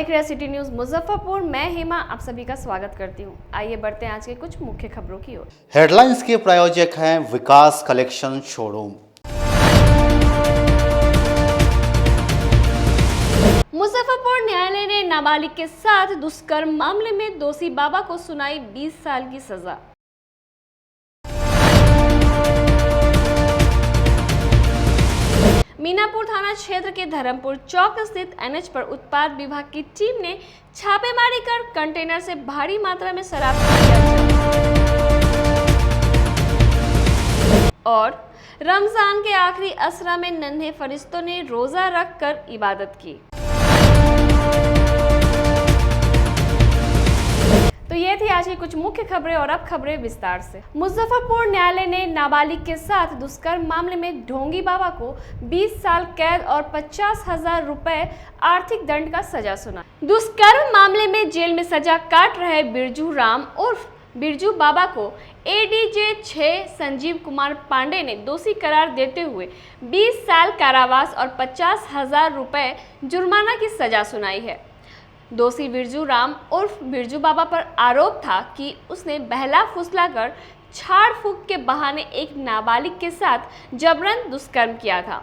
देख रहे हैं सिटी न्यूज मुजफ्फरपुर। मैं हेमा आप सभी का स्वागत करती हूं। आइए बढ़ते हैं आज के कुछ मुख्य खबरों की ओर। हेडलाइंस के प्रायोजक हैं विकास कलेक्शन शोरूम। मुजफ्फरपुर न्यायालय ने नाबालिग के साथ दुष्कर्म मामले में दोषी बाबा को सुनाई 20 साल की सजा। मीनापुर थाना क्षेत्र के धर्मपुर चौक स्थित एनएच पर उत्पाद विभाग की टीम ने छापेमारी कर कंटेनर से भारी मात्रा में शराब और रमजान के आखिरी असरा में नन्हे फरिश्तों ने रोजा रख कर इबादत की। तो ये थी आज की कुछ मुख्य खबरें और अब खबरें विस्तार से। मुजफ्फरपुर न्यायालय ने नाबालिग के साथ दुष्कर्म मामले में ढोंगी बाबा को 20 साल कैद और 50,000 रुपए आर्थिक दंड का सजा सुना। दुष्कर्म मामले में जेल में सजा काट रहे बिरजू राम उर्फ बिरजू बाबा को एडीजे 6 संजीव कुमार पांडे ने दोषी करार देते हुए 20 साल कारावास और 50,000 रुपए जुर्माना की सजा सुनाई है। दोषी बिरजू राम उर्फ बिरजू बाबा पर आरोप था कि उसने बहला फुसलाकर झाड़ फूंक के बहाने एक नाबालिग के साथ जबरन दुष्कर्म किया था।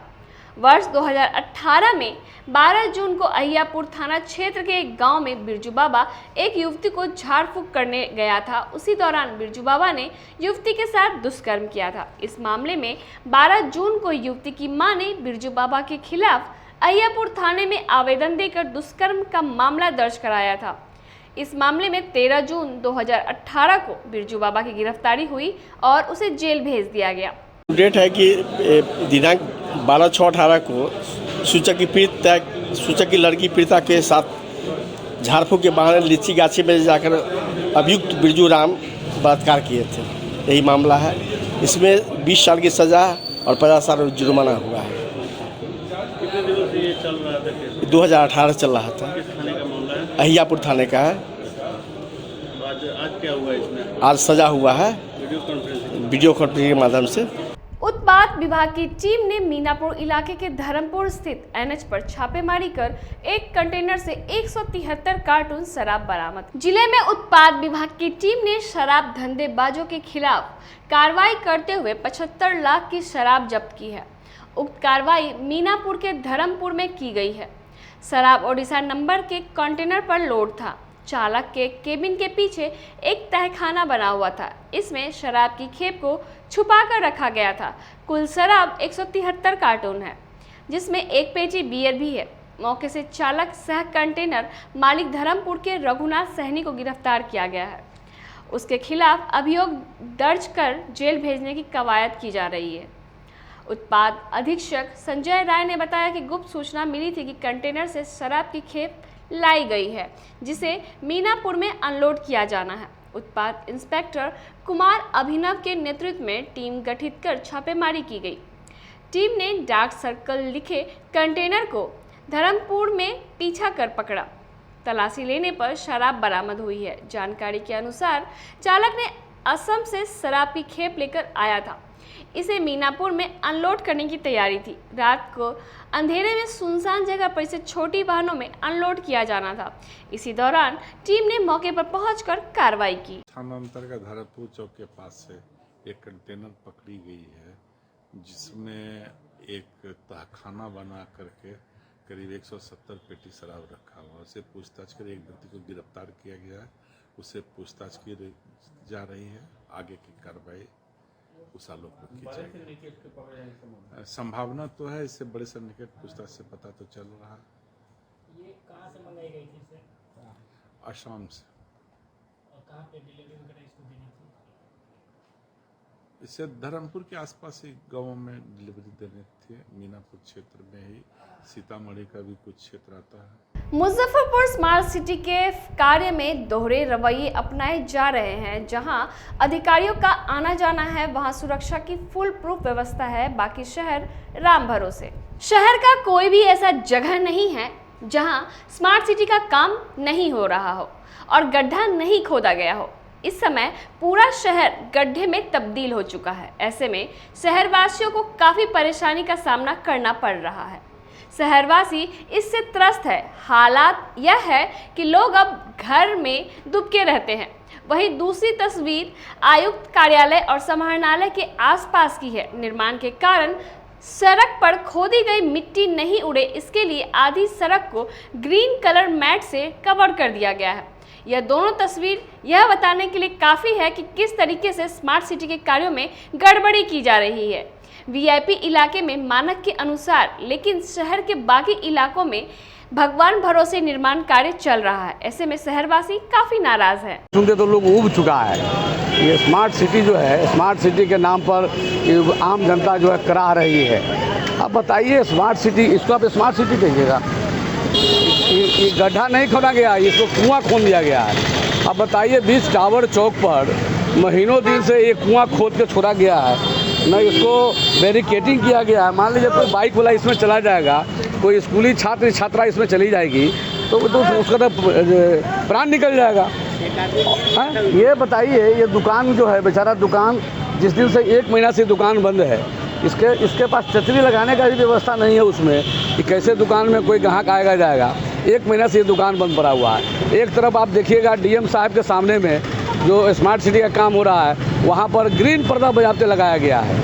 वर्ष 2018 में 12 जून को अहियापुर थाना क्षेत्र के एक गांव में बिरजू बाबा एक युवती को झाड़ फूंक करने गया था। उसी दौरान बिरजू बाबा ने युवती के साथ दुष्कर्म किया था। इस मामले में 12 जून को युवती की मां ने बिरजू बाबा के खिलाफ अहियापुर थाने में आवेदन देकर दुष्कर्म का मामला दर्ज कराया था। इस मामले में 13 जून 2018 को बिरजू बाबा की गिरफ्तारी हुई और उसे जेल भेज दिया गया। डेट है कि दिनांक 12/6/18 को सूचक की लड़की प्रीता के साथ झाड़फूंक के बहाने लीची गाछी में जाकर अभियुक्त बिरजू राम बलात्कार किए थे। यही मामला है। इसमें 20 साल की सज़ा और 50,000 जुर्माना हुआ है। 2018 चल रहा था। थाने का मामला है? अहियापुर थाने का है। आज क्या हुआ इसमें? आज सजा हुआ है वीडियो कॉन्फ्रेंसिंग के माध्यम से। उत्पाद विभाग की टीम ने मीनापुर इलाके के धर्मपुर स्थित एनएच पर छापेमारी कर एक कंटेनर से 173 कार्टून शराब बरामद। जिले में उत्पाद विभाग की टीम ने शराब धंधेबाजों के खिलाफ कार्रवाई करते हुए 75 लाख की शराब जब्त की है। उक्त कार्रवाई मीनापुर के धर्मपुर में की गई है। शराब ओडिशा नंबर के कंटेनर पर लोड था। चालक के केबिन के पीछे एक तहखाना बना हुआ था। इसमें शराब की खेप को छुपाकर रखा गया था। कुल शराब 173 कार्टून है, जिसमें एक पेटी बियर भी है। मौके से चालक सह कंटेनर मालिक धर्मपुर के रघुनाथ सहनी को गिरफ्तार किया गया है। उसके खिलाफ अभियोग दर्ज कर जेल भेजने की कवायद की जा रही है। उत्पाद अधीक्षक संजय राय ने बताया कि गुप्त सूचना मिली थी कि कंटेनर से शराब की खेप लाई गई है, जिसे मीनापुर में अनलोड किया जाना है। उत्पाद इंस्पेक्टर कुमार अभिनव के नेतृत्व में टीम गठित कर छापेमारी की गई। टीम ने डार्क सर्कल लिखे कंटेनर को धर्मपुर में पीछा कर पकड़ा। तलाशी लेने पर शराब बरामद हुई है। जानकारी के अनुसार चालक ने असम से शराब की खेप लेकर आया था। इसे मीनापुर में अनलोड करने की तैयारी थी। रात को अंधेरे में सुनसान जगह पर इसे छोटी वाहनों में अनलोड किया जाना था। इसी दौरान टीम ने मौके पर पहुंचकर कार्रवाई की। थाना अंतर्गत धर्मपुर चौक के पास से एक कंटेनर पकड़ी गई है, जिसमें एक तहखाना बना करके करीब 170 पेटी शराब रखा हुआ। उसे पूछताछ कर एक व्यक्ति को गिरफ्तार किया गया है। उसे पूछताछ की जा रही है। आगे की कार्रवाई उस आलोक में की जाएगी। संभावना तो है, इससे बड़े सिंडिकेट पूछताछ से पता तो चल रहा है। ये कहाँ से मंगाई गई थी सर? असम से। और कहाँ पे डिलीवरी वगैरह इसको देनी थी? इससे धर्मपुर के आसपास ही गाँव में डिलीवरी देने थी। मीनापुर क्षेत्र में ही, सीतामढ़ी का भी कुछ क्षेत्र आता है। मुजफ्फरपुर स्मार्ट सिटी के कार्य में दोहरे रवैये अपनाए जा रहे हैं। जहां अधिकारियों का आना जाना है, वहां सुरक्षा की फुल प्रूफ व्यवस्था है। बाकी शहर राम भरोसे। शहर का कोई भी ऐसा जगह नहीं है जहां स्मार्ट सिटी का काम नहीं हो रहा हो और गड्ढा नहीं खोदा गया हो। इस समय पूरा शहर गड्ढे में तब्दील हो चुका है। ऐसे में शहरवासियों को काफ़ी परेशानी का सामना करना पड़ रहा है। शहरवासी इससे त्रस्त है। हालात यह है कि लोग अब घर में दुबके रहते हैं। वहीं दूसरी तस्वीर आयुक्त कार्यालय और समाहरणालय के आसपास की है। निर्माण के कारण सड़क पर खोदी गई मिट्टी नहीं उड़े, इसके लिए आधी सड़क को ग्रीन कलर मैट से कवर कर दिया गया है। यह दोनों तस्वीर यह बताने के लिए काफ़ी है कि किस तरीके से स्मार्ट सिटी के कार्यों में गड़बड़ी की जा रही है। वीआईपी इलाके में मानक के अनुसार, लेकिन शहर के बाकी इलाकों में भगवान भरोसे निर्माण कार्य चल रहा है। ऐसे में शहरवासी काफ़ी नाराज है। सुनते तो लोग ऊब चुका है। ये स्मार्ट सिटी जो है, स्मार्ट सिटी के नाम पर आम जनता जो है कराह रही है। अब बताइए, स्मार्ट सिटी, इसको आप स्मार्ट सिटी कहिएगा? ये गड्ढा नहीं खोदा गया, इसको कुआं खोद दिया गया है। अब बताइए, बीच टावर चौक पर महीनों दिन से ये कुआं खोद के छोड़ा गया है, न इसको बैरिकेटिंग किया गया है। मान लीजिए कोई बाइक वाला इसमें चला जाएगा, कोई स्कूली छात्र छात्रा इसमें चली जाएगी तो उसका तो प्राण निकल जाएगा। ये बताइए, ये दुकान जो है, बेचारा दुकान जिस दिन से 1 महीना से दुकान बंद है, इसके पास छतरी लगाने का भी व्यवस्था नहीं है उसमें कि कैसे दुकान में कोई ग्राहक आएगा जाएगा। 1 महीना से ये दुकान बंद पड़ा हुआ है। एक तरफ आप देखिएगा डीएम साहब के सामने में जो स्मार्ट सिटी का काम हो रहा है, वहाँ पर ग्रीन पर्दा बजाते लगाया गया है।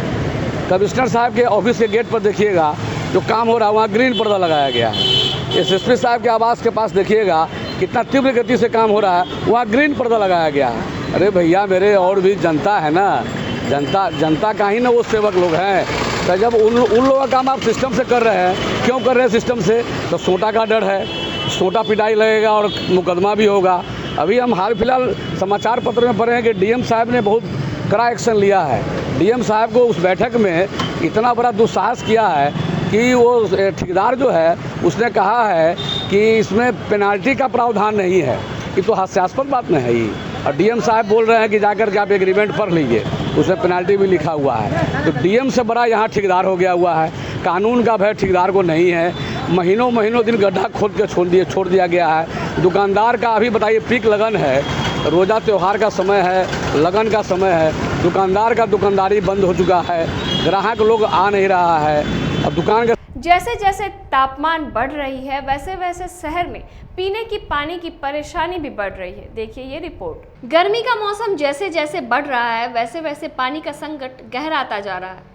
कमिश्नर साहब के ऑफिस के गेट पर देखिएगा जो काम हो रहा है, वहाँ ग्रीन पर्दा लगाया गया है। एसएसपी साहब के आवास के पास देखिएगा कितना तीव्र गति से काम हो रहा है, वहाँ ग्रीन पर्दा लगाया गया है। अरे भैया मेरे, और भी जनता है ना, जनता का ही ना वो सेवक लोग हैं। तो जब उन लोगों का काम आप सिस्टम से कर रहे हैं, क्यों कर रहे हैं सिस्टम से? तो सोटा का डर है, सोटा पिटाई लगेगा और मुकदमा भी होगा। अभी हम हाल फिलहाल समाचार पत्र में पढ़े हैं कि डीएम साहब ने बहुत कड़ा एक्शन लिया है। डीएम साहब को उस बैठक में इतना बड़ा दुस्साहस किया है कि वो ठेकेदार जो है उसने कहा है कि इसमें पेनाल्टी का प्रावधान नहीं है। ये तो हास्यास्पद बात नहीं है ये। और डीएम साहब बोल रहे हैं कि जाकर के आप एग्रीमेंट पढ़ लीजिए, उसमें पेनाल्टी भी लिखा हुआ है। तो डीएम से बड़ा यहाँ ठेकेदार हो गया हुआ है। कानून का भय ठेकेदार को नहीं है। महीनों दिन गड्ढा खोद के छोड़ दिया गया है। दुकानदार का अभी बताइए पीक लगन है, रोज़ा त्यौहार का समय है, लगन का समय है, दुकानदार का दुकानदारी बंद हो चुका है, ग्राहक लोग आ नहीं रहा है। अब दुकान का जैसे जैसे तापमान बढ़ रही है, वैसे वैसे शहर में पीने की पानी की परेशानी भी बढ़ रही है। देखिए ये रिपोर्ट। गर्मी का मौसम जैसे जैसे बढ़ रहा है, वैसे वैसे पानी का संकट गहराता जा रहा है।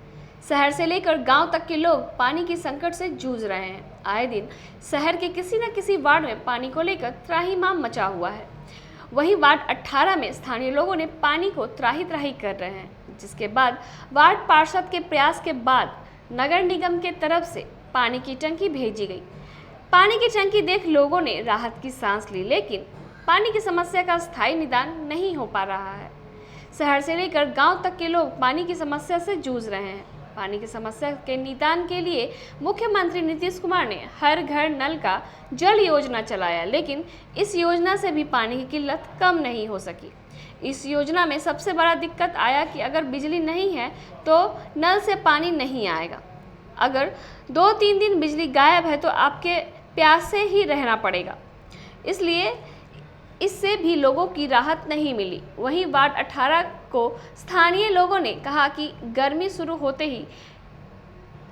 शहर से लेकर गांव तक के लोग पानी की संकट से जूझ रहे हैं। आए दिन शहर के किसी न किसी वार्ड में पानी को लेकर त्राहिमाम मचा हुआ है। वहीं वार्ड 18 में स्थानीय लोगों ने पानी को त्राही कर रहे हैं, जिसके बाद वार्ड पार्षद के प्रयास के बाद नगर निगम के तरफ से पानी की टंकी भेजी गई। पानी की टंकी देख लोगों ने राहत की सांस ली, लेकिन पानी की समस्या का स्थायी निदान नहीं हो पा रहा है। शहर से लेकर गांव तक के लोग पानी की समस्या से जूझ रहे हैं। पानी की समस्या के निदान के लिए मुख्यमंत्री नीतीश कुमार ने हर घर नल का जल योजना चलाया, लेकिन इस योजना से भी पानी की किल्लत कम नहीं हो सकी। इस योजना में सबसे बड़ा दिक्कत आया कि अगर बिजली नहीं है तो नल से पानी नहीं आएगा। अगर 2-3 दिन बिजली गायब है तो आपके प्यासे ही रहना पड़ेगा। इसलिए इससे भी लोगों की राहत नहीं मिली। वहीं वार्ड 18 को स्थानीय लोगों ने कहा कि गर्मी शुरू होते ही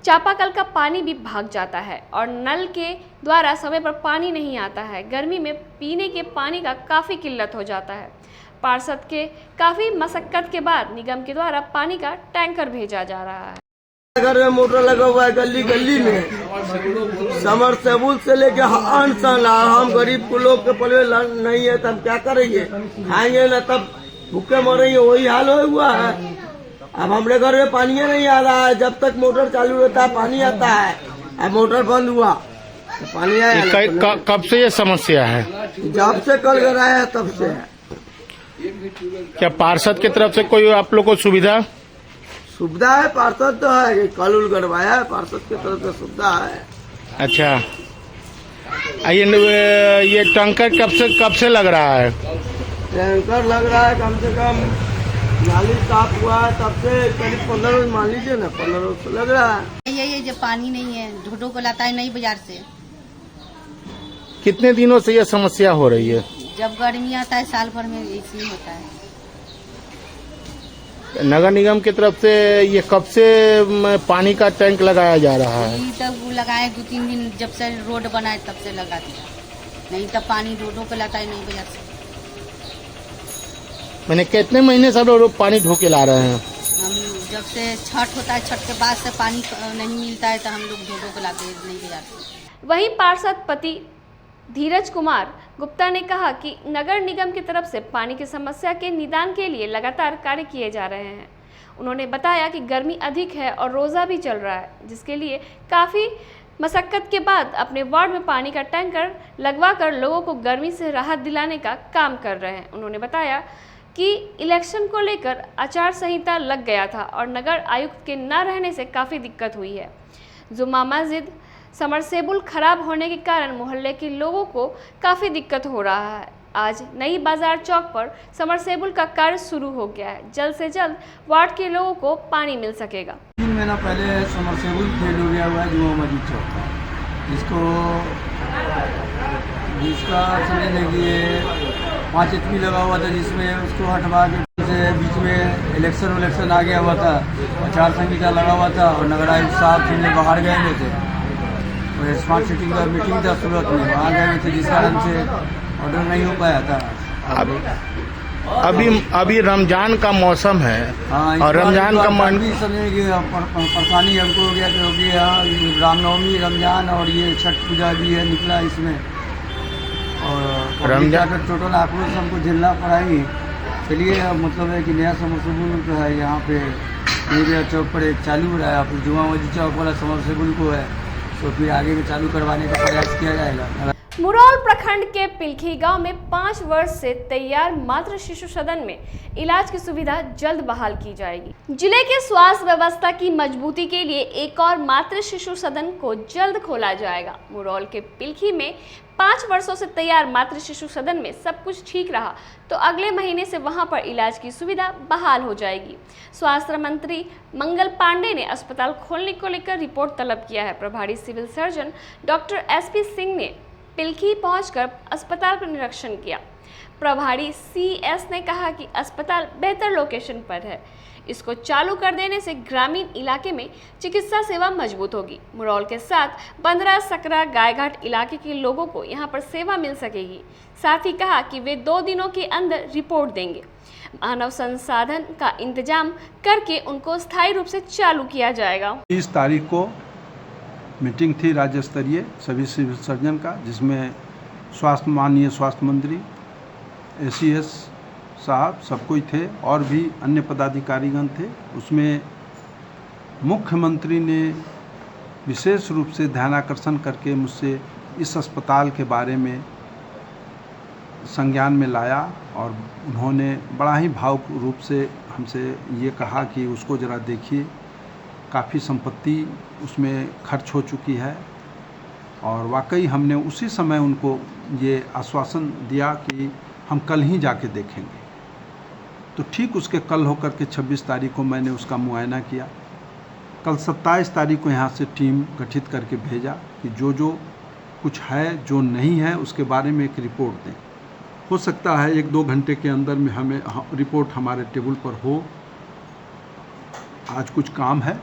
चापाकल का पानी भी भाग जाता है और नल के द्वारा समय पर पानी नहीं आता है। गर्मी में पीने के पानी का काफ़ी किल्लत हो जाता है। पार्षद के काफ़ी मशक्कत के बाद निगम के द्वारा पानी का टैंकर भेजा जा रहा है। घर में मोटर लगा हुआ है, गली गली में समरसेबुल से लेके हम गरीब लोग के पलवे नहीं है, तब क्या करेंगे? खाएंगे ना तब भूखे मरेंगे, वही हाल हुआ है। अब हमारे घर में पानी नहीं आ रहा है। जब तक मोटर चालू रहता है पानी आता है, अब मोटर बंद हुआ तो पानी आया। कब से ये समस्या है? जब से कल गराया तब से है। क्या पार्षद की तरफ से कोई आप लोग को सुविधा है? पार्षद तो है कि कल उल गड़वाया है, पार्षद की तरफ से सुविधा है। अच्छा, ये टैंकर कब से लग रहा है? टैंकर लग रहा है कम से कम नाली साफ हुआ है तब से करीब 15 रोज, मान लीजिए ना 15 रोज से लग रहा है। ये जब पानी नहीं है, ढोटो को लाता है नहीं बाजार से। कितने दिनों से ये समस्या हो रही है? जब गर्मी आता है साल भर में ऐसे ही होता है। नगर निगम की तरफ से ये कब से पानी का टैंक लगाया जा रहा है? यही तब वो लगाए 2-3 दिन, जब से रोड बना है तब से लगा दिया, नहीं तब पानी रोडों पे लाता ही नहीं बाजार से। मैंने कितने महीने से लोग पानी ढो के ला रहे हैं? हम जब से छठ होता है, छठ के बाद से पानी नहीं मिलता है तो हम लोग रोडों पे लाते हैं, नहीं बाजार से। वहीं पार्षद पति धीरज कुमार गुप्ता ने कहा कि नगर निगम की तरफ से पानी की समस्या के निदान के लिए लगातार कार्य किए जा रहे हैं। उन्होंने बताया कि गर्मी अधिक है और रोज़ा भी चल रहा है, जिसके लिए काफ़ी मशक्कत के बाद अपने वार्ड में पानी का टैंकर लगवाकर लोगों को गर्मी से राहत दिलाने का काम कर रहे हैं। उन्होंने बताया कि इलेक्शन को लेकर आचार संहिता लग गया था और नगर आयुक्त के न रहने से काफ़ी दिक्कत हुई है। जुम्मा मस्जिद समरसेबुल खराब होने के कारण मोहल्ले के लोगों को काफ़ी दिक्कत हो रहा है। आज नई बाजार चौक पर समरसेबुल का कार्य शुरू हो गया है। जल्द से जल्द वार्ड के लोगों को पानी मिल सकेगा। 3 महीना पहले समरसेबुल फेल हो गया हुआ है जुम्मा मस्जिद चौक का, जिसका समझ लीजिए 5 HP लगा हुआ था, जिसमें उसको हटवा के से बीच में इलेक्शन आ गया हुआ था, आचार संहिता लगा हुआ था और नगर आयुक्त साहब थे बाहर गए हुए थे और स्मार्ट सिटी का मीटिंग था सूरत में, वहाँ गए हुए थे, जिस कारण से ऑर्डर नहीं हो पाया था। अभी रमजान का मौसम है। हाँ, और रमजान का भी समझे कि परेशानी हमको हो गया, क्योंकि यहाँ रामनवमी, रमजान और ये छठ पूजा भी है निकला इसमें, और रमजान का टोटल आक्रोश हमको झेलना पड़ा ही। चलिए मतलब है कि नया समरसेबुल जो है यहाँ पे मेरे चौक पर एक चालू हो रहा है, फिर जुम्मा मस्जिद चौक वाला समरसेबुल को है तो फिर आगे में चालू करवाने का प्रयास किया जाएगा। मुरौल प्रखंड के पिलखी गांव में 5 वर्ष से तैयार मातृ शिशु सदन में इलाज की सुविधा जल्द बहाल की जाएगी। जिले के स्वास्थ्य व्यवस्था की मजबूती के लिए एक और मातृ शिशु सदन को जल्द खोला जाएगा। मुरौल के पिलखी में 5 वर्षों से तैयार मातृ शिशु सदन में सब कुछ ठीक रहा तो अगले महीने से वहां पर इलाज की सुविधा बहाल हो जाएगी। स्वास्थ्य मंत्री मंगल पांडे ने अस्पताल खोलने को लेकर रिपोर्ट तलब किया है। प्रभारी civil surgeon doctor SP Singh ने पिलखी पहुंचकर अस्पताल का निरीक्षण किया। प्रभारी CS ने कहा कि अस्पताल बेहतर लोकेशन पर है, इसको चालू कर देने से ग्रामीण इलाके में चिकित्सा सेवा मजबूत होगी। मुरौल के साथ बंदरा, सकरा, गायघाट इलाके के लोगों को यहां पर सेवा मिल सकेगी। साथ ही कहा कि वे 2 दिनों के अंदर रिपोर्ट देंगे। मानव संसाधन का इंतजाम करके उनको स्थायी रूप से चालू किया जाएगा। 30 तारीख को मीटिंग थी राज्य स्तरीय सभी सिविल सर्जन का, जिसमें माननीय स्वास्थ्य मंत्री ACS साहब सब कोई थे और भी अन्य पदाधिकारीगण थे। उसमें मुख्यमंत्री ने विशेष रूप से ध्यानाकर्षण करके मुझसे इस अस्पताल के बारे में संज्ञान में लाया और उन्होंने बड़ा ही भावुक रूप से हमसे ये कहा कि उसको ज़रा देखिए, काफ़ी संपत्ति उसमें खर्च हो चुकी है। और वाकई हमने उसी समय उनको ये आश्वासन दिया कि हम कल ही जाके देखेंगे। तो ठीक उसके कल होकर के 26 तारीख को मैंने उसका मुआयना किया। कल 27 तारीख को यहाँ से टीम गठित करके भेजा कि जो जो कुछ है, जो नहीं है, उसके बारे में एक रिपोर्ट दें। हो सकता है 1-2 घंटे के अंदर में हमें रिपोर्ट हमारे टेबल पर हो। आज कुछ काम है,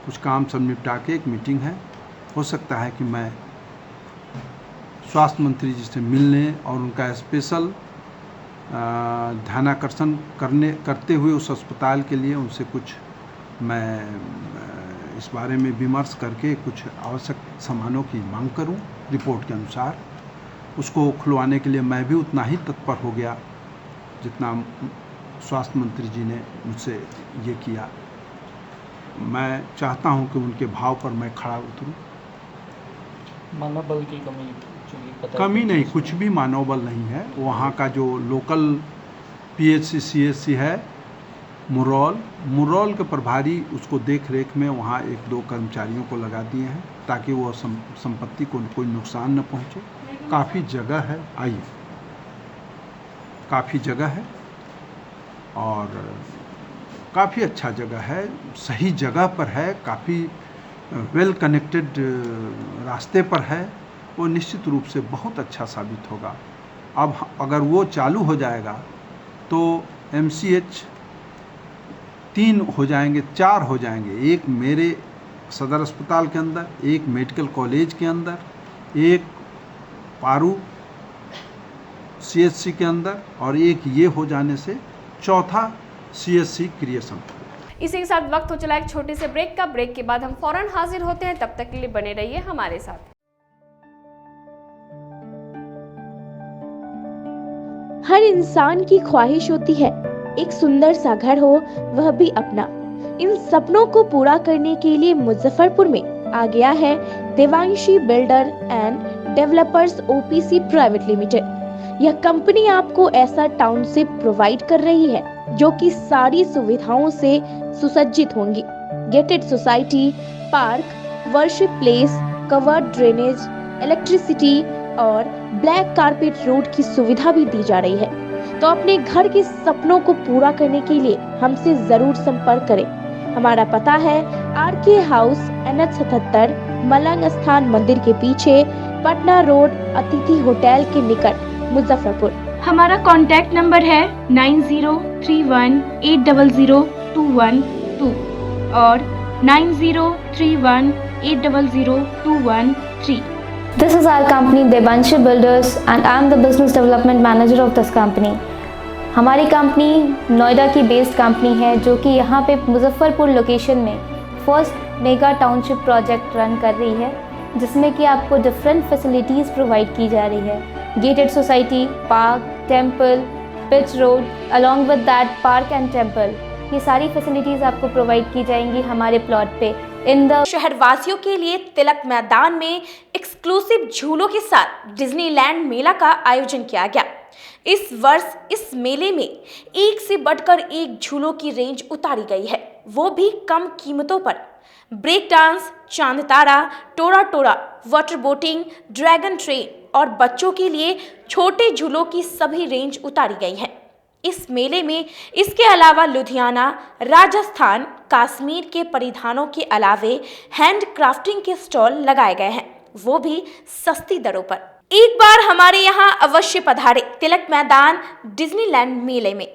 कुछ काम सब निपटा के एक मीटिंग है। हो सकता है कि मैं स्वास्थ्य मंत्री जी से मिलने और उनका स्पेशल ध्यानाकर्षण करते हुए उस अस्पताल के लिए उनसे कुछ मैं इस बारे में विमर्श करके कुछ आवश्यक सामानों की मांग करूं। रिपोर्ट के अनुसार उसको खुलवाने के लिए मैं भी उतना ही तत्पर हो गया जितना स्वास्थ्य मंत्री जी ने मुझसे ये किया। मैं चाहता हूं कि उनके भाव पर मैं खड़ा उतरूं। मानव बल की कमी नहीं, कुछ भी मानव बल नहीं है। वहाँ का जो लोकल PHC CHC है मुरौल के प्रभारी उसको देख रेख में वहाँ 1-2 कर्मचारियों को लगा दिए हैं ताकि वो संपत्ति को कोई नुकसान न पहुँचे। काफ़ी जगह है, आइए, काफ़ी जगह है और काफ़ी अच्छा जगह है, सही जगह पर है, काफ़ी वेल कनेक्टेड रास्ते पर है। वो निश्चित रूप से बहुत अच्छा साबित होगा। अब अगर वो चालू हो जाएगा तो MCH 3 हो जाएंगे, 4 हो जाएंगे। एक मेरे सदर अस्पताल के अंदर, एक मेडिकल कॉलेज के अंदर, एक पारू CHC के अंदर, और एक ये हो जाने से चौथा CHC क्रिएशन। इसी के साथ वक्त हो चला एक छोटे से ब्रेक का। ब्रेक के बाद हम फौरन हाजिर होते हैं, तब तक के लिए बने रहिए हमारे साथ। हर इंसान की ख्वाहिश होती है एक सुंदर सा घर हो, वह भी अपना। इन सपनों को पूरा करने के लिए मुजफ्फरपुर में आ गया है Devanshi builder and developers OPC private limited. यह कंपनी आपको ऐसा टाउनशिप प्रोवाइड कर रही है जो कि सारी सुविधाओं से सुसज्जित होंगी। Gated society, park, worship place, covered drainage, electricity और ब्लैक कारपेट रोड की सुविधा भी दी जा रही है। तो अपने घर के सपनों को पूरा करने के लिए हमसे जरूर संपर्क करें। हमारा पता है RK हाउस, NH 77, मलंग स्थान मंदिर के पीछे, पटना रोड, अतिथि होटल के निकट, मुजफ्फरपुर। हमारा कॉन्टैक्ट नंबर है 9031800212 और 9031800213। This is our company Devanshi Builders and I am the business development manager of this company. हमारी कंपनी नोएडा की बेस्ड कंपनी है जो कि यहाँ पे मुजफ्फरपुर लोकेशन में first mega township project run कर रही है, जिसमें कि आपको डिफरेंट फैसिलिटीज़ प्रोवाइड की जा रही है। Gated society, park, temple, pitch road, along with that park and temple, ये सारी फैसिलिटीज़ आपको प्रोवाइड की जाएंगी हमारे प्लॉट पे। शहरवासियों के लिए तिलक मैदान में एक्सक्लूसिव झूलों के साथ डिज्नीलैंड मेला का आयोजन किया गया। इस वर्ष इस मेले में एक से बढ़कर एक झूलों की रेंज उतारी गई है, वो भी कम कीमतों पर। ब्रेक डांस, चांद तारा, टोरा टोरा, वाटर बोटिंग, ड्रैगन ट्रेन और बच्चों के लिए छोटे झूलों की सभी रेंज उतारी गई है। इस मेले में इसके अलावा लुधियाना, राजस्थान, कश्मीर के परिधानों के अलावे हैंड क्राफ्टिंग के स्टॉल लगाए गए हैं, वो भी सस्ती दरों पर। एक बार हमारे यहाँ अवश्य पधारे तिलक मैदान डिज्नीलैंड मेले में।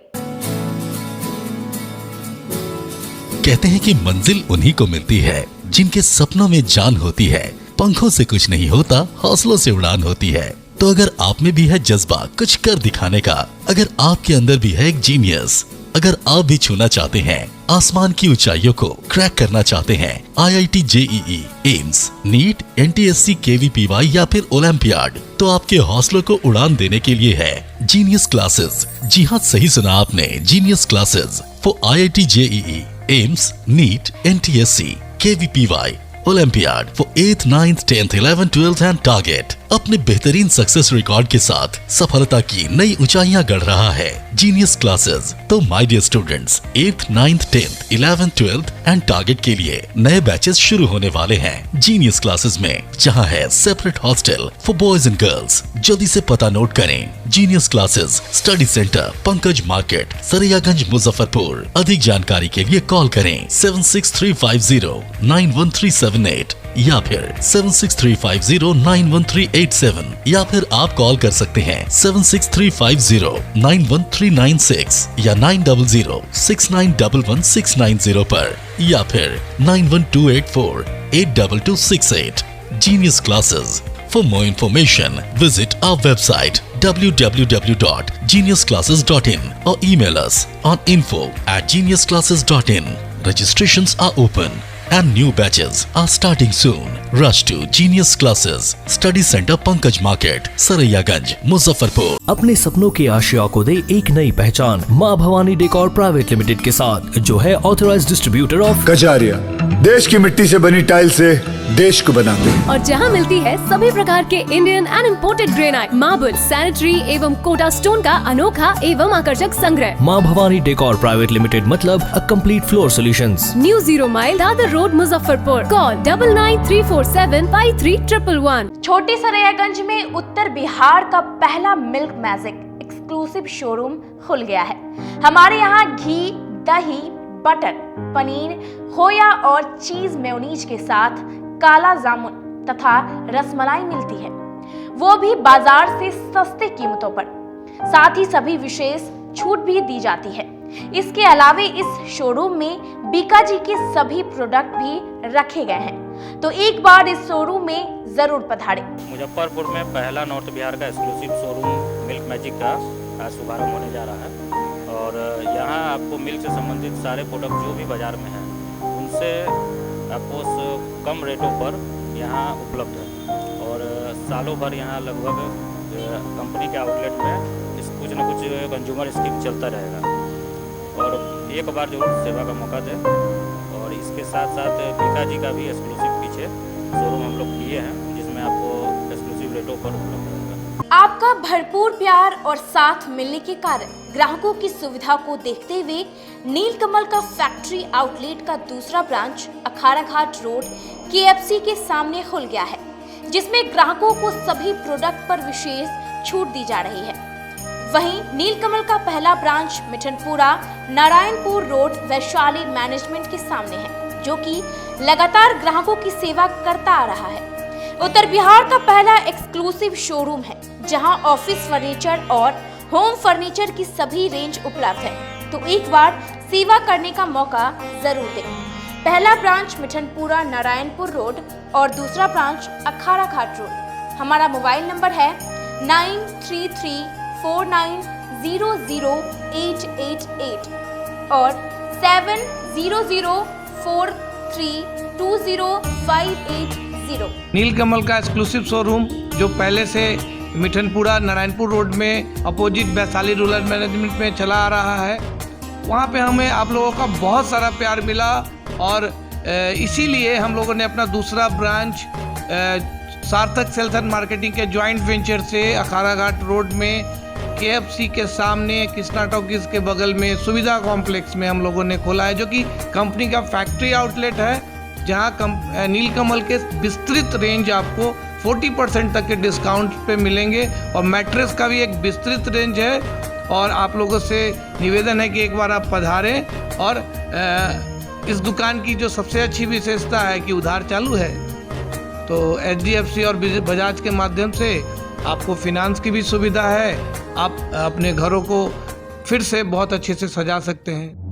कहते हैं कि मंजिल उन्हीं को मिलती है जिनके सपनों में जान होती है। पंखों से कुछ नहीं होता, हौसलों से उड़ान होती है। तो अगर आप में भी है जज्बा कुछ कर दिखाने का, अगर आपके अंदर भी है एक जीनियस, अगर आप भी छूना चाहते हैं आसमान की ऊंचाइयों को, क्रैक करना चाहते हैं IIT JEE, AIIMS, NEET, NTSC, KVPY या फिर ओलंपियाड, तो आपके हौसलों को उड़ान देने के लिए है जीनियस क्लासेस। जी हाँ, सही सुना आपने, genius classes for IIT JEE, AIIMS, NEET, NTSC, KVPY, olympiad for 8th, 9th, 10th, 11th, 12th and target. अपने बेहतरीन सक्सेस रिकॉर्ड के साथ सफलता की नई ऊंचाइयां गढ़ रहा है जीनियस क्लासेस। तो my dear students, 8th, 9th, 10th, 11th, 12th and target के लिए नए बैचेस शुरू होने वाले हैं जीनियस क्लासेस में, जहां है separate hostel for boys and girls. जल्दी से पता नोट करें, genius classes, study centre, Pankaj market, Saraiyaganj, Muzaffarpur. अधिक जानकारी के लिए कॉल करें 7635091378 या फिर 7635091387 या फिर आप कॉल कर सकते हैं 7635091396 या 9006911690 पर या फिर 9128482268। Genius Classes. For more information, visit our website www.geniusclasses.in or email us on info@geniusclasses.in. Registrations are open and new batches are starting soon. Rush to Genius Classes, Study Center, Pankaj Market, Saraiyaganj, Muzaffarpur. अपने सपनों की आशिया को दे एक नई पहचान माँ Bhavani decor private limited के साथ, जो है ऑथराइज्ड डिस्ट्रीब्यूटर ऑफ कजारिया। देश की मिट्टी से बनी टाइल से देश को बनाते हैं। और जहां मिलती है सभी प्रकार के Indian and imported granite, marble, sanitary एवं कोटा स्टोन का अनोखा एवं आकर्षक संग्रह। माँ भवानी डेकोर प्राइवेट लिमिटेड मतलब a complete floor solutions. New 0 mile Dadar road, Muzaffarpur. Call 9934753111। छोटी सरैयागंज में उत्तर बिहार का पहला मिल्क मैजिक एक्सक्लूसिव शोरूम खुल गया है। हमारे यहाँ घी, दही, बटर, पनीर, खोया और चीज मेयोनीज के साथ काला जामुन तथा रसमलाई मिलती है, वो भी बाजार से सस्ते कीमतों पर। साथ ही सभी विशेष छूट भी दी जाती है। इसके अलावे इस शोरूम में बीकाजी के सभी प्रोडक्ट भी रखे गए हैं, तो एक बार इस शोरूम में जरूर पधारें। मुजफ्फरपुर में पहला नॉर्थ बिहार का एक्सक्लूसिव शोरूम मिल्क मैजिक का आज शुभारंभ होने जा रहा है और यहाँ आपको मिल्क से संबंधित सारे प्रोडक्ट जो भी बाजार में हैं उनसे आपको कम रेटों पर यहाँ उपलब्ध है और सालों भर यहाँ लगभग कंपनी के आउटलेट में कुछ न कुछ कंज्यूमर स्कीम चलता रहेगा और एक बार जरूर सेवा का मौका दें। और इसके साथ साथ बीकाजी का भी एक्सक्लूसिव पीछे शोरूम हम लोग किए हैं जिसमें आपको एक्सक्लूसिव रेटों पर उपलब्ध रहेगा। आपका भरपूर प्यार और साथ मिलने के कारण ग्राहकों की सुविधा को देखते हुए नीलकमल का फैक्ट्री आउटलेट का दूसरा ब्रांच अखाड़ा घाट रोड KFC के सामने खुल गया है, जिसमें ग्राहकों को सभी प्रोडक्ट पर विशेष छूट दी जा रही है। वहीं नीलकमल का पहला branch Mithanpura Narayanpur road Vaishali management के सामने है, जो कि लगातार ग्राहकों की सेवा करता आ रहा है। उत्तर बिहार का पहला एक्सक्लूसिव शोरूम है, जहां ऑफिस फर्नीचर और होम फर्नीचर की सभी रेंज उपलब्ध है, तो एक बार सेवा करने का मौका जरूर दें। पहला ब्रांच मिठनपुरा नारायणपुर रोड और दूसरा ब्रांच अखाड़ा घाट रोड। हमारा मोबाइल नंबर है 9334900888 और 7004320580। नीलकमल का एक्सक्लूसिव शोरूम जो पहले से मिठनपुरा नारायणपुर रोड में अपोजिट वैशाली रूरल मैनेजमेंट में चला आ रहा है, वहाँ पे हमें आप लोगों का बहुत सारा प्यार मिला और इसीलिए हम लोगों ने अपना दूसरा ब्रांच सार्थक सेल्स एंड मार्केटिंग के जॉइंट वेंचर से अखाड़ा घाट रोड में KFC के सामने कृष्णा टॉकीज के बगल में सुविधा कॉम्प्लेक्स में हम लोगों ने खोला है, जो कि कंपनी का फैक्ट्री आउटलेट है, जहां नीलकमल के विस्तृत रेंज आपको 40% तक के डिस्काउंट पे मिलेंगे और मैट्रेस का भी एक विस्तृत रेंज है। और आप लोगों से निवेदन है कि एक बार आप पधारें और इस दुकान की जो सबसे अच्छी विशेषता है कि उधार चालू है, तो HDFC और बजाज के माध्यम से आपको फिनांस की भी सुविधा है। आप अपने घरों को फिर से बहुत अच्छे से सजा सकते हैं।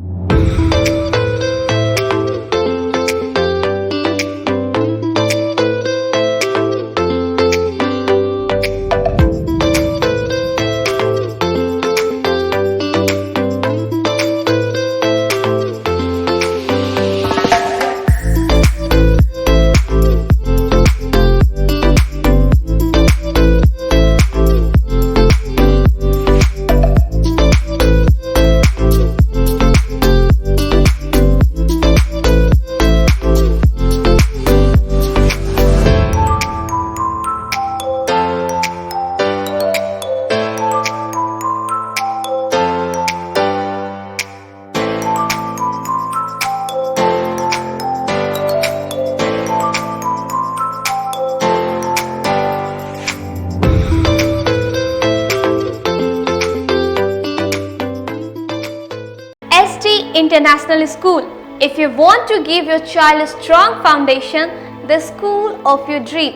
International School. If you want to give your child a strong foundation, the school of your dream.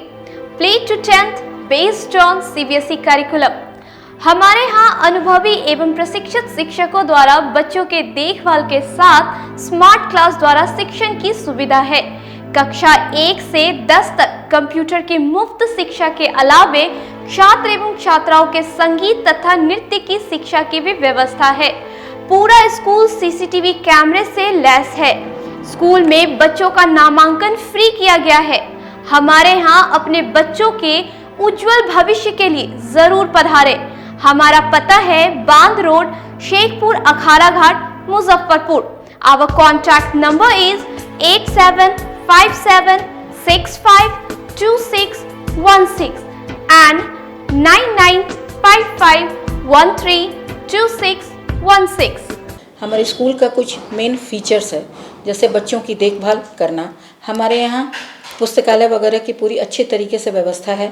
Play to 10th based on CBSE curriculum. हमारे यहाँ अनुभवी एवं प्रशिक्षित शिक्षकों द्वारा बच्चों के देखभाल के साथ स्मार्ट क्लास द्वारा शिक्षण की सुविधा है। कक्षा 1 से 10 तक कंप्यूटर की मुफ्त शिक्षा के अलावे छात्र एवं छात्राओं के संगीत तथा नृत्य की शिक्षा की भी व्यवस्था है। पूरा स्कूल CCTV कैमरे से लैस है। स्कूल में बच्चों का नामांकन फ्री किया गया है। हमारे यहाँ अपने बच्चों के उज्जवल भविष्य के लिए जरूर पधारें। हमारा पता है बांध road, Shekhpur, Akhara Ghat, Muzaffarpur. Our contact number is 8757652616 and 9955132616। हमारे स्कूल का कुछ मेन फीचर्स है, जैसे बच्चों की देखभाल करना। हमारे यहाँ पुस्तकालय वगैरह की पूरी अच्छी तरीके से व्यवस्था है।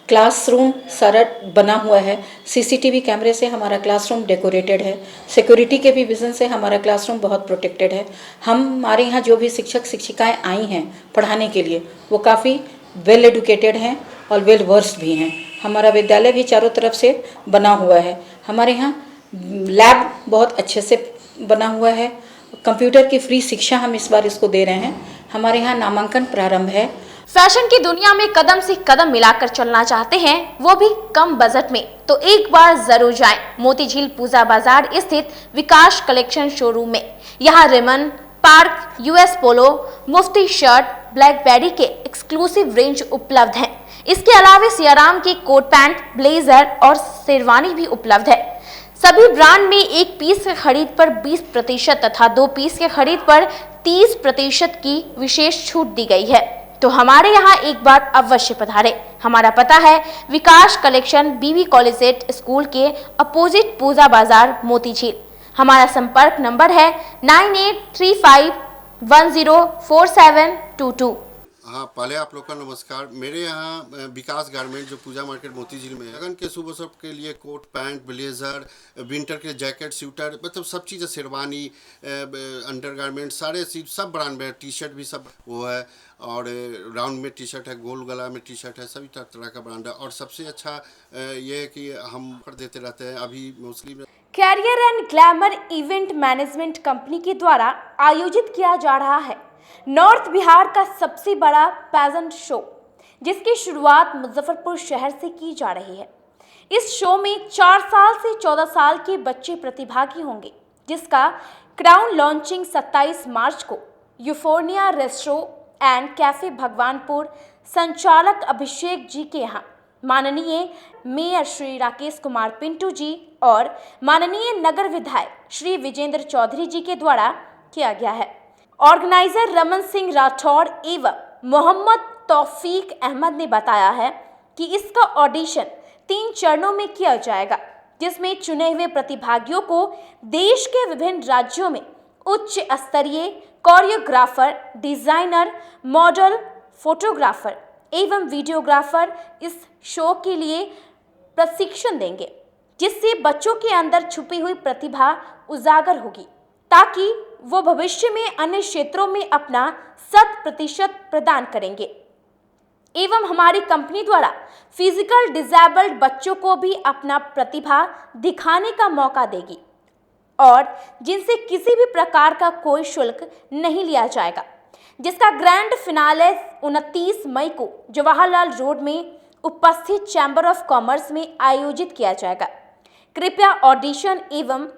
क्लासरूम सारा बना हुआ है। CCTV कैमरे से हमारा क्लासरूम डेकोरेटेड है। सिक्योरिटी के भी विजन से हमारा क्लासरूम बहुत प्रोटेक्टेड है। हमारे यहाँ जो भी शिक्षक शिक्षिकाएं आई हैं पढ़ाने के लिए, वो काफ़ी वेल एडुकेटेड हैं और वेल वर्स्ड भी हैं। हमारा विद्यालय भी चारों तरफ से बना हुआ है। हमारे यहाँ लैब बहुत अच्छे से बना हुआ है। कंप्यूटर की फ्री शिक्षा हम इस बार इसको दे रहे हैं। हमारे यहाँ नामांकन प्रारंभ है। फैशन की दुनिया में कदम से कदम मिलाकर चलना चाहते हैं, वो भी कम बजट में, तो एक बार जरूर जाएं मोतीझील पूजा बाजार स्थित विकास कलेक्शन शोरूम में। यहाँ रेमन, पार्क, यूएस पोलो, मुफ्ती शर्ट, ब्लैकबेरी के एक्सक्लूसिव रेंज उपलब्ध हैं। इसके अलावा सियाराम के कोट पैंट, ब्लेजर और शेरवानी भी उपलब्ध है। सभी ब्रांड में 1 पीस के खरीद पर 20% तथा 2 पीस के खरीद पर 30% की विशेष छूट दी गई है। तो हमारे यहाँ एक बार अवश्य पधारें। हमारा पता है विकास कलेक्शन, बीवी कॉलेज स्कूल के अपोजिट पूजा बाजार, मोतीझील। हमारा संपर्क नंबर है 9835104722। हाँ, पहले आप लोग का नमस्कार। मेरे यहाँ विकास गारमेंट जो पूजा मार्केट मोतीझील में है, लगन के शुभ अवसर के लिए कोट पैंट, ब्लेजर, विंटर के जैकेट, स्वेटर, मतलब सब चीज़, शेरवानी, अंडर गारमेंट, सारे सब ब्रांड में, टी शर्ट भी सब वो है, और राउंड में टी शर्ट है, गोल गला में टी शर्ट है, सभी तरह का ब्रांड है। और सबसे अच्छा ये है कि हम ऑफर देते रहते हैं। अभी mostly career and glamour event management company के द्वारा आयोजित किया जा रहा है नॉर्थ बिहार का सबसे बड़ा पैजेंट शो, जिसकी शुरुआत मुजफ्फरपुर शहर से की जा रही है। इस शो में 4 साल से 14 साल के बच्चे प्रतिभागी होंगे, जिसका क्राउन लॉन्चिंग 27 मार्च को यूफोर्निया रेस्टोरेंट एंड कैफे भगवानपुर संचालक अभिषेक जी के यहाँ माननीय मेयर श्री राकेश कुमार पिंटू जी और माननीय नगर विधायक श्री विजेंद्र चौधरी जी के द्वारा किया गया है। ऑर्गेनाइजर रमन सिंह राठौड़ एवं मोहम्मद तौफीक अहमद ने बताया है कि इसका ऑडिशन 3 चरणों में किया जाएगा, जिसमें चुने हुए प्रतिभागियों को देश के विभिन्न राज्यों में उच्च स्तरीय कोरियोग्राफर, डिजाइनर, मॉडल, फोटोग्राफर एवं वीडियोग्राफर इस शो के लिए प्रशिक्षण देंगे, जिससे बच्चों के अंदर छुपी हुई प्रतिभा उजागर होगी, ताकि वो भविष्य में अन्य क्षेत्रों में अपना 100% प्रदान करेंगे। एवं हमारी कंपनी द्वारा फिजिकल डिसेबल्ड बच्चों को भी अपना प्रतिभा दिखाने का मौका देगी, और जिनसे किसी भी प्रकार का कोई शुल्क नहीं लिया जाएगा, जिसका ग्रैंड फिनाले 29 मई को जवाहरलाल रोड में उपस्थित चैम्बर ऑफ कॉमर्स में आयोजित किया जाएगा। कृपया ऑडिशन एवं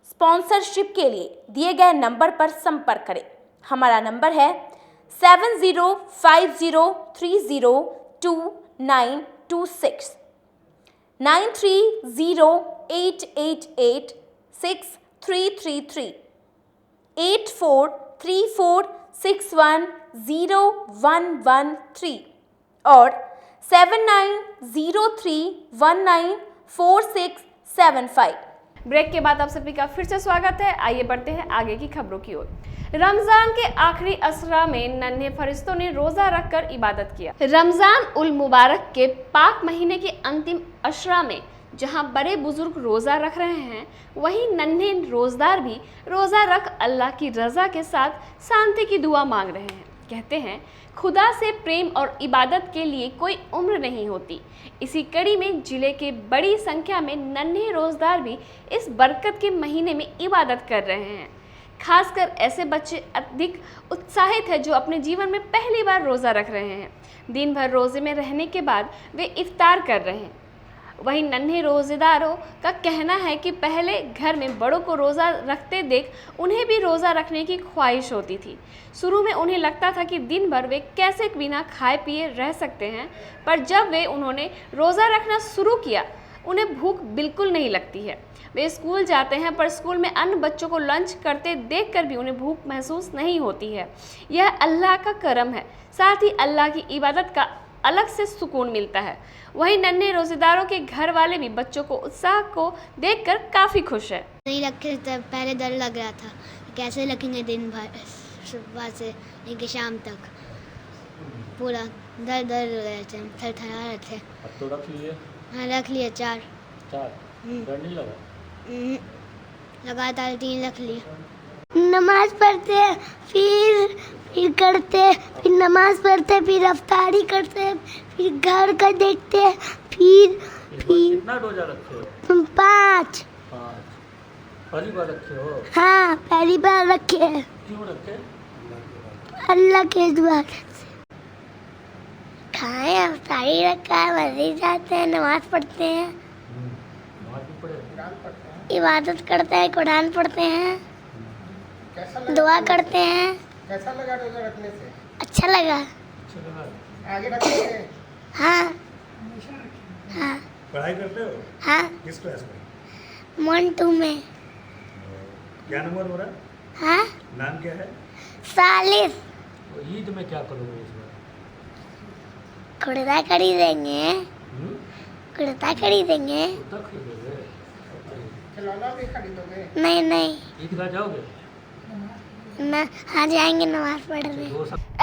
स्पॉन्सरशिप के लिए दिए गए नंबर पर संपर्क करें। हमारा नंबर है 7050302926 9308886333 8434610113 और 7903194675। ब्रेक के बाद आप सभी का फिर से स्वागत है। आइए बढ़ते हैं आगे की खबरों की ओर। रमजान के आखिरी असरा में नन्हे फरिश्तों ने रोजा रखकर इबादत किया। रमजान उल मुबारक के पाक महीने के अंतिम असरा में जहां बड़े बुजुर्ग रोजा रख रहे हैं, वहीं नन्हे रोजदार भी रोजा रख अल्लाह की रजा के साथ शांति की दुआ मांग रहे हैं। कहते हैं खुदा से प्रेम और इबादत के लिए कोई उम्र नहीं होती। इसी कड़ी में जिले के बड़ी संख्या में नन्हे रोजदार भी इस बरकत के महीने में इबादत कर रहे हैं। खासकर ऐसे बच्चे अधिक उत्साहित हैं जो अपने जीवन में पहली बार रोज़ा रख रहे हैं। दिन भर रोज़े में रहने के बाद वे इफ्तार कर रहे हैं। वहीं नन्हे रोज़ेदारों का कहना है कि पहले घर में बड़ों को रोज़ा रखते देख उन्हें भी रोज़ा रखने की ख्वाहिश होती थी। शुरू में उन्हें लगता था कि दिन भर वे कैसे बिना खाए पिए रह सकते हैं, पर जब उन्होंने रोज़ा रखना शुरू किया, उन्हें भूख बिल्कुल नहीं लगती है। वे स्कूल जाते हैं, पर स्कूल में अन्य बच्चों को लंच करते देखकर भी उन्हें भूख महसूस नहीं होती है। यह अल्लाह का करम है, साथ ही अल्लाह की इबादत का अलग से सुकून मिलता है। वहीं नन्हे रोजेदारों के घर वाले भी बच्चों को उत्साह को देखकर काफ़ी खुश है। नहीं रखे तब पहले डर लग रहा था, कैसे रखेंगे दिन भर सुबह से लेकर शाम तक, पूरा डर रहे थे, थरथरा रहे थे। अब तो रख लिए? हाँ रख लिए 4। डर नहीं लगा? लगातार 3 रख लिए। नमाज पढ़ते फिर करते, फिर नमाज पढ़ते, फिर अफ्तारी करते, फिर घर का देखते, फिर कितना रोजा रखते हो? 5। पहली बार रखे हो? हाँ पहली बार रखे हैं। क्यों रखे? अल्लाह के दुआ से खाए अफ्तारी रखा है, मस्जिद जाते हैं, नमाज पढ़ते हैं, इबादत करते हैं, कुरान पढ़ते हैं, दुआ करते हैं। कैसा लगा रोजा रखने से? अच्छा लगा। आगे रखते हैं? हाँ हाँ। पढ़ाई करते हो? हाँ। किस क्लास में? 1-2 में। क्या नंबर हो रहा है? हाँ। नाम क्या है? 40। ईद में क्या करोगे इस बार? कुर्ता खरीदेंगे। कुर्ता खरीदेंगे। खिलौना भी खरीदोगे? नहीं। ईदगाह जाओगे? ना हाँ जाएंगे नमाज पढ़ने।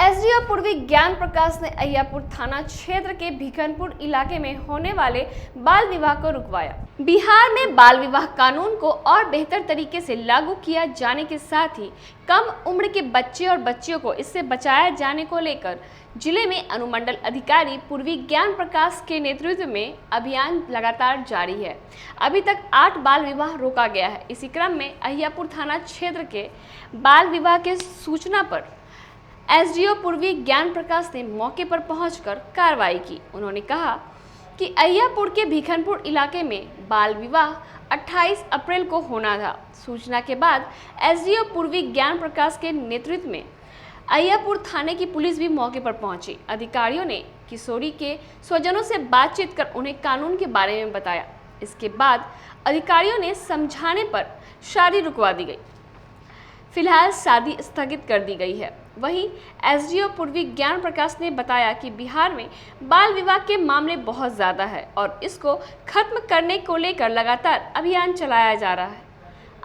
एसडीओ पूर्वी ज्ञान प्रकाश ने अय्यापुर थाना क्षेत्र के भिखनपुर इलाके में होने वाले बाल विवाह को रुकवाया। बिहार में बाल विवाह कानून को और बेहतर तरीके से लागू किया जाने के साथ ही कम उम्र के बच्चे और बच्चियों को इससे बचाया जाने को लेकर जिले में अनुमंडल अधिकारी पूर्वी ज्ञान प्रकाश के नेतृत्व में अभियान लगातार जारी है। अभी तक 8 बाल विवाह रोका गया है। इसी क्रम में अय्यापुर थाना क्षेत्र के बाल विवाह के सूचना पर एसडीओ पूर्वी ज्ञान प्रकाश ने मौके पर पहुंचकर कार्रवाई की। उन्होंने कहा कि अय्यापुर के भिखनपुर इलाके में बाल विवाह 28 अप्रैल को होना था। सूचना के बाद एसडीओ पूर्वी ज्ञान प्रकाश के नेतृत्व में अय्यापुर थाने की पुलिस भी मौके पर पहुंची। अधिकारियों ने किशोरी के स्वजनों से बातचीत कर उन्हें कानून के बारे में बताया। इसके बाद अधिकारियों ने समझाने पर शादी रुकवा दी गई। फिलहाल शादी स्थगित कर दी गई है। वहीं एसडीओ पूर्वी ज्ञान प्रकाश ने बताया कि बिहार में बाल विवाह के मामले बहुत ज़्यादा है और इसको खत्म करने को लेकर लगातार अभियान चलाया जा रहा है।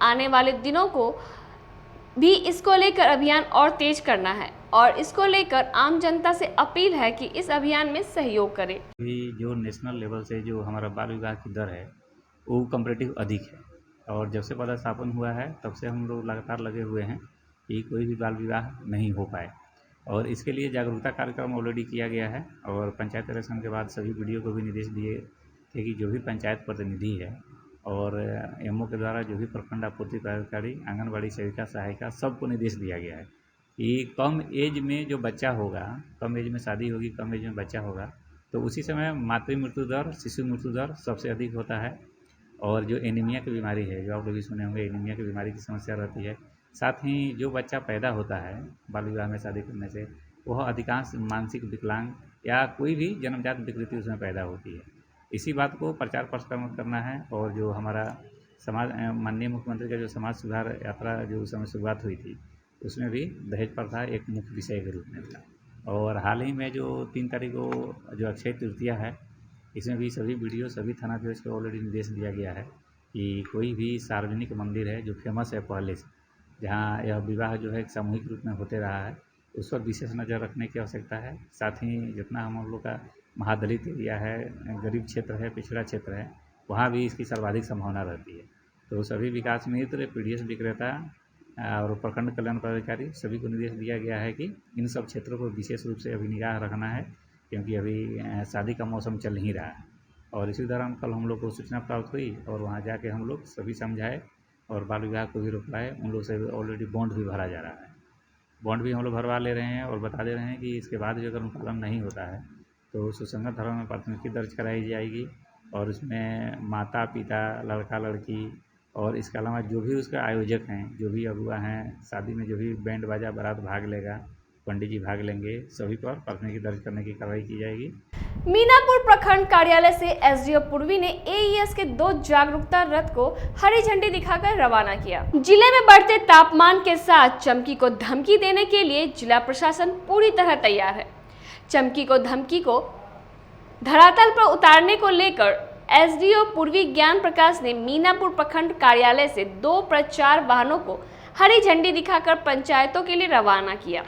आने वाले दिनों को भी इसको लेकर अभियान और तेज करना है और इसको लेकर आम जनता से अपील है कि इस अभियान में सहयोग करें। अभी जो नेशनल लेवल से जो हमारा बाल विवाह की दर है वो कंपैरेटिव अधिक है और जब से पदस्थापन हुआ है तब से हम लोग लगातार लगे हुए हैं कि कोई भी बाल विवाह नहीं हो पाए और इसके लिए जागरूकता कार्यक्रम ऑलरेडी किया गया है और पंचायत इलेक्शन के बाद सभी वीडियो को भी निर्देश दिए थे कि जो भी पंचायत प्रतिनिधि है और एमओ के द्वारा जो भी प्रखंड आपूर्ति पदाधिकारी, आंगनबाड़ी सेविका, सहायिका सबको निर्देश दिया गया है कि कम एज में जो बच्चा होगा, कम एज में शादी होगी, कम एज में बच्चा होगा तो उसी समय मातृ मृत्यु दर, शिशु मृत्यु दर सबसे अधिक होता है और जो एनीमिया की बीमारी है, जो आप लोग भी सुने होंगे, एनीमिया की बीमारी की समस्या रहती है। साथ ही जो बच्चा पैदा होता है बाल विवाह में शादी करने से वह अधिकांश मानसिक विकलांग या कोई भी जन्मजात विकृति उसमें पैदा होती है। इसी बात को प्रचार प्रसार करना है और जो हमारा समाज माननीय मुख्यमंत्री का जो समाज सुधार यात्रा जो उस समय शुरुआत हुई थी उसमें भी दहेज प्रथा एक मुख्य विषय के रूप में था और हाल ही में जो 3 तारीख को जो अक्षय तृतीया है इसमें भी सभी वीडियो, सभी थाना अध्यक्ष को ऑलरेडी निर्देश दिया गया है कि कोई भी सार्वजनिक मंदिर है जो फेमस है पहले से, जहाँ यह विवाह जो है सामूहिक रूप में होते रहा है, उस पर विशेष नज़र रखने की आवश्यकता है। साथ ही जितना हम लोग का महादलित एरिया है, गरीब क्षेत्र है, पिछड़ा क्षेत्र है, वहाँ भी इसकी सर्वाधिक संभावना रहती है। तो सभी विकास मित्र, पीडीएस विक्रेता और प्रखंड कल्याण पदाधिकारी सभी को निर्देश दिया गया है कि इन सब क्षेत्रों को विशेष रूप से अभी निगाह रखना है क्योंकि अभी शादी का मौसम चल नहीं रहा है। और इसी दौरान कल हम लोग को सूचना प्राप्त हुई और वहाँ जाके हम लोग सभी समझाए और बाल विवाह को भी रोकवाए। उन लोग से ऑलरेडी बॉन्ड भी भरा जा रहा है, बॉन्ड भी हम लोग भरवा ले रहे हैं और बता दे रहे हैं कि इसके बाद भी अगर अनुपालन नहीं होता है तो सुसंगत धर्म में प्राथमिकी दर्ज कराई जाएगी और उसमें माता पिता, लड़का लड़की और इसके अलावा जो भी उसके आयोजक हैं, जो भी अगुआ हैं, शादी में जो भी बैंड बाजा बारात भाग लेगा, पंडित जी भाग लेंगे, सभी पर प्राथमिकी दर्ज करने की कार्रवाई की जाएगी। मीनापुर प्रखंड कार्यालय से एसडीओ पूर्वी ने एईएस के 2 जागरूकता रथ को हरी झंडी दिखाकर रवाना किया। जिले में बढ़ते तापमान के साथ चमकी को धमकी देने के लिए जिला प्रशासन पूरी तरह तैयार है। चमकी को धमकी को धरातल पर उतारने को लेकर एसडीओ पूर्वी ज्ञान प्रकाश ने मीनापुर प्रखंड कार्यालय से 2 प्रचार वाहनों को हरी झंडी दिखाकर पंचायतों के लिए रवाना किया।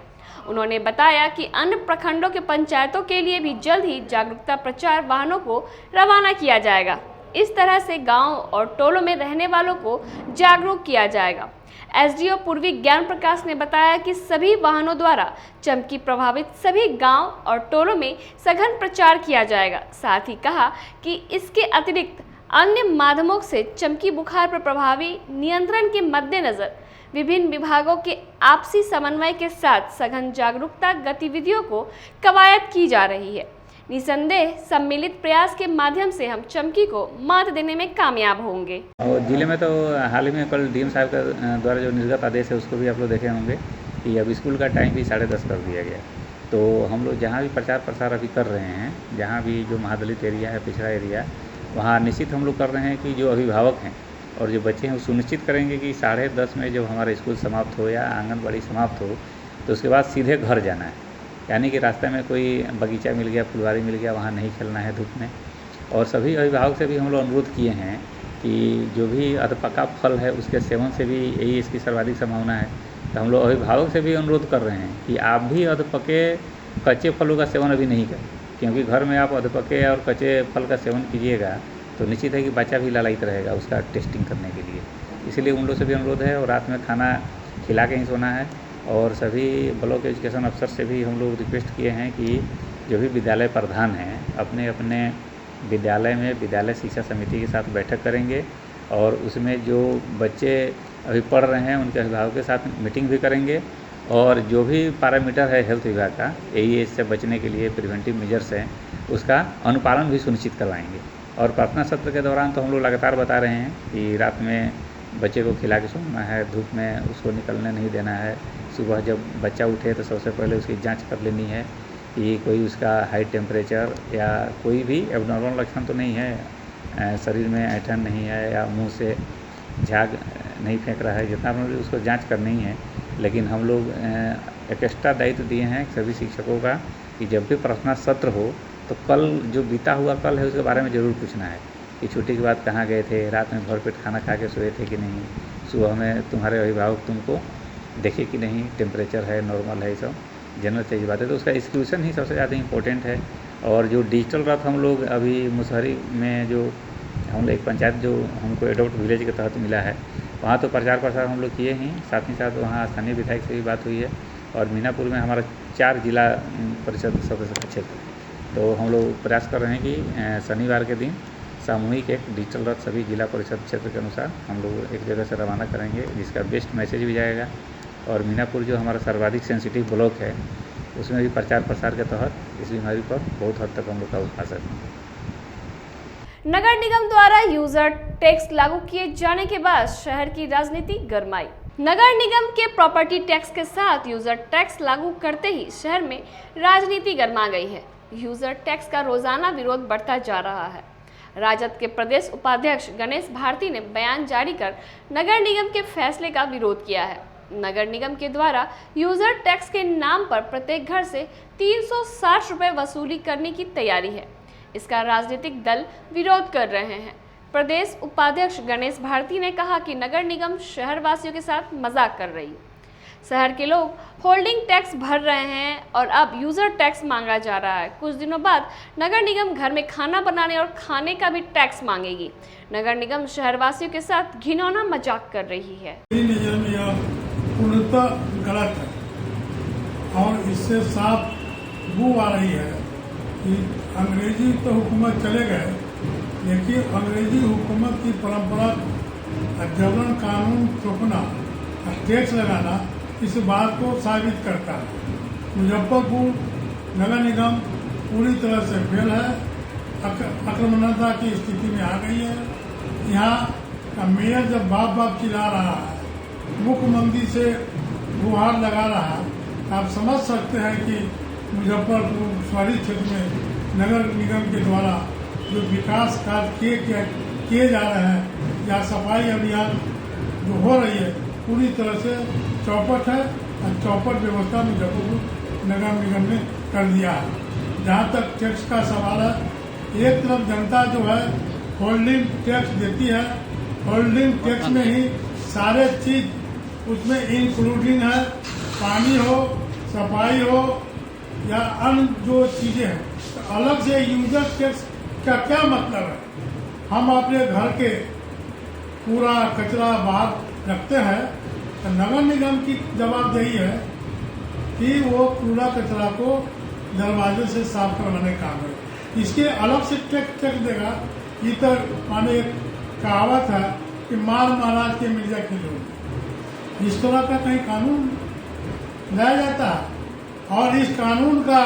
उन्होंने बताया कि अन्य प्रखंडों के पंचायतों के लिए भी जल्द ही जागरूकता प्रचार वाहनों को रवाना किया जाएगा। इस तरह से गांव और टोलों में रहने वालों को जागरूक किया जाएगा। एसडीओ पूर्वी ज्ञान प्रकाश ने बताया कि सभी वाहनों द्वारा चमकी प्रभावित सभी गांव और टोलों में सघन प्रचार किया जाएगा। साथ ही कहा कि इसके अतिरिक्त अन्य माध्यमों से चमकी बुखार पर प्रभावी नियंत्रण के मद्देनजर विभिन्न विभागों के आपसी समन्वय के साथ सघन जागरूकता गतिविधियों को कवायद की जा रही है। निसंदेह सम्मिलित प्रयास के माध्यम से हम चमकी को मात देने में कामयाब होंगे। और जिले में तो हाल ही में कल डीएम साहब का द्वारा जो निर्गत आदेश है उसको भी आप लोग देखे होंगे कि अब स्कूल का टाइम भी 10:30 कर दिया गया। तो हम लोग जहाँ भी प्रचार प्रसार अभी कर रहे हैं, जहाँ भी जो महादलित एरिया है, पिछड़ा एरिया, वहाँ निश्चित हम लोग कर रहे हैं कि जो अभिभावक हैं और जो बच्चे हैं वो सुनिश्चित करेंगे कि 10:30 में जब हमारा स्कूल समाप्त हो या आंगनबाड़ी समाप्त हो तो उसके बाद सीधे घर जाना है। यानी कि रास्ते में कोई बगीचा मिल गया, फुलवारी मिल गया, वहाँ नहीं खेलना है धूप में। और सभी अभिभावक से भी हम लोग अनुरोध किए हैं कि जो भी अधपका फल है उसके सेवन से भी यही इसकी सर्वाधिक संभावना है। तो हम लोग अभिभावक से भी अनुरोध कर रहे हैं कि आप भी अधपके कच्चे फलों का सेवन अभी नहीं करें, क्योंकि घर में आप अधपके और कच्चे फल का सेवन कीजिएगा तो निश्चित है कि बच्चा भी लालायित रहेगा उसका टेस्टिंग करने के लिए। इसलिए उन लोग से भी अनुरोध है। और रात में खाना खिला के ही सोना है। और सभी ब्लॉक एजुकेशन अफसर से भी हम लोग रिक्वेस्ट किए हैं कि जो भी विद्यालय प्रधान हैं अपने अपने विद्यालय में विद्यालय शिक्षा समिति के साथ बैठक करेंगे और उसमें जो बच्चे अभी पढ़ रहे हैं उनके अभिभावकों के साथ मीटिंग भी करेंगे और जो भी पैरामीटर है हेल्थ विभाग का एईएस से बचने के लिए प्रिवेंटिव मेजर्स हैं उसका अनुपालन भी सुनिश्चित करवाएंगे। और प्रार्थना सत्र के दौरान तो हम लोग लगातार बता रहे हैं कि रात में बच्चे को खिला के सोना है, धूप में उसको निकलने नहीं देना है। सुबह जब बच्चा उठे तो सबसे पहले उसकी जांच कर लेनी है कि कोई उसका हाई टेम्परेचर या कोई भी एबनॉर्मल लक्षण तो नहीं है, शरीर में ऐंठन नहीं है या मुंह से झाग नहीं फेंक रहा है, जितना भी उसको जांच करनी है। लेकिन हम लोग एक एक्स्ट्रा दायित्व दिए हैं सभी शिक्षकों का कि जब भी प्रार्थना सत्र हो तो कल जो बीता हुआ कल है उसके बारे में ज़रूर पूछना है कि छुट्टी के बाद कहाँ गए थे, रात में भरपेट खाना खा के सोए थे कि नहीं, सुबह में तुम्हारे अभिभावक तुमको देखे कि नहीं, टेम्परेचर है, नॉर्मल है, सब जनरल चाहिए बात है। तो उसका एक्सक्लूशन ही सबसे ज़्यादा इम्पोर्टेंट है। और जो डिजिटल रथ हम लोग अभी मुसहरी में जो हम लोग एक पंचायत जो हमको एडोप्ट विलेज के तहत मिला है वहाँ तो प्रचार प्रसार हम लोग किए ही, साथ ही साथ वहाँ स्थानीय विधायक से भी बात हुई है। और मीनापुर में हमारा 4 जिला परिषद सदस्य का क्षेत्र, तो हम लोग प्रयास कर रहे हैं कि शनिवार के दिन सामूहिक एक डिजिटल रथ सभी जिला परिषद क्षेत्र के अनुसार हम लोग एक जगह से रवाना करेंगे, जिसका बेस्ट मैसेज भी जाएगा। और मीनापुर जो हमारा सर्वाधिक सेंसिटिव ब्लॉक है उसमें भी प्रचार प्रसार के तहत इस बीमारी पर बहुत हद तक हम लोग काबू पा सकते हैं। नगर निगम द्वारा यूजर टैक्स लागू किए जाने के बाद शहर की राजनीति गरमाई। नगर निगम के प्रॉपर्टी टैक्स के साथ यूजर टैक्स लागू करते ही शहर में राजनीति गरमा गई है। यूजर टैक्स का रोजाना विरोध बढ़ता जा रहा है। राजद के प्रदेश उपाध्यक्ष गणेश भारती ने बयान जारी कर नगर निगम के फैसले का विरोध किया है। नगर निगम के द्वारा यूजर टैक्स के नाम पर प्रत्येक घर से 360 रुपये वसूली करने की तैयारी है। इसका राजनीतिक दल विरोध कर रहे हैं। प्रदेश उपाध्यक्ष गणेश भारती ने कहा कि नगर निगम शहर वासियों के साथ मजाक कर रही है। शहर के लोग होल्डिंग टैक्स भर रहे हैं और अब यूजर टैक्स मांगा जा रहा है। कुछ दिनों बाद नगर निगम घर में खाना बनाने और खाने का भी टैक्स मांगेगी। नगर निगम शहरवासियों के साथ घिनौना मजाक कर रही है। पूर्णतः गलत है और इससे साफ बू आ रही है कि अंग्रेजी तो हुकूमत चले गए, लेकिन अंग्रेजी हुकूमत की परंपरा जबरन कानून थोपना, टैक्स लगाना इस बात को साबित करता है। मुजफ्फरपुर नगर निगम पूरी तरह से फेल है, आक्रामकता की स्थिति में आ गई है। यहाँ का मेयर जब बाप बाप चिल्ला रहा है, मुख्यमंत्री से गुहार लगा रहा है, आप समझ सकते हैं कि मुजफ्फरपुर शहरी क्षेत्र में नगर निगम के द्वारा जो विकास कार्य किए जा रहे हैं या सफाई अभियान जो हो रही है पूरी तरह से चौपट है और चौपट व्यवस्था मुजफ्फरपुर नगर निगम ने कर दिया है। जहाँ तक टैक्स का सवाल है, एक तरफ जनता जो है होल्डिंग टैक्स देती है, होल्डिंग टैक्स में ही सारे चीज उसमें इंक्लूडिंग है, पानी हो, सफाई हो या अन्य जो चीजें हैं। तो अलग से यूजर टैक्स का क्या मतलब है? हम अपने घर के पूरा कचरा बाहर रखते हैं तो नगर निगम की जवाबदेही है कि वो कूड़ा कचरा को दरवाजे से साफ करवाने का काम है। इसके अलग से टैक्स देगा इतर माने एक कहावत है कि माल महाराज के मिर्जा के लोग, इस तरह का कहीं कानून लाया जाता है। और इस कानून का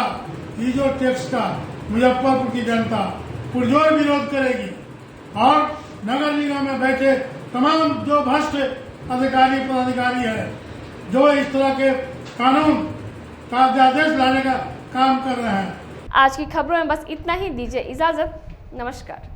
ये जो टैक्स का मुजफ्फरपुर की जनता पुरजोर विरोध करेगी और नगर निगम में बैठे तमाम जो भ्रष्ट अधिकारी पदाधिकारी है जो इस तरह के कानून का अध्यादेश लाने का काम कर रहे हैं। आज की खबरों में बस इतना ही। दीजिए इजाजत। नमस्कार।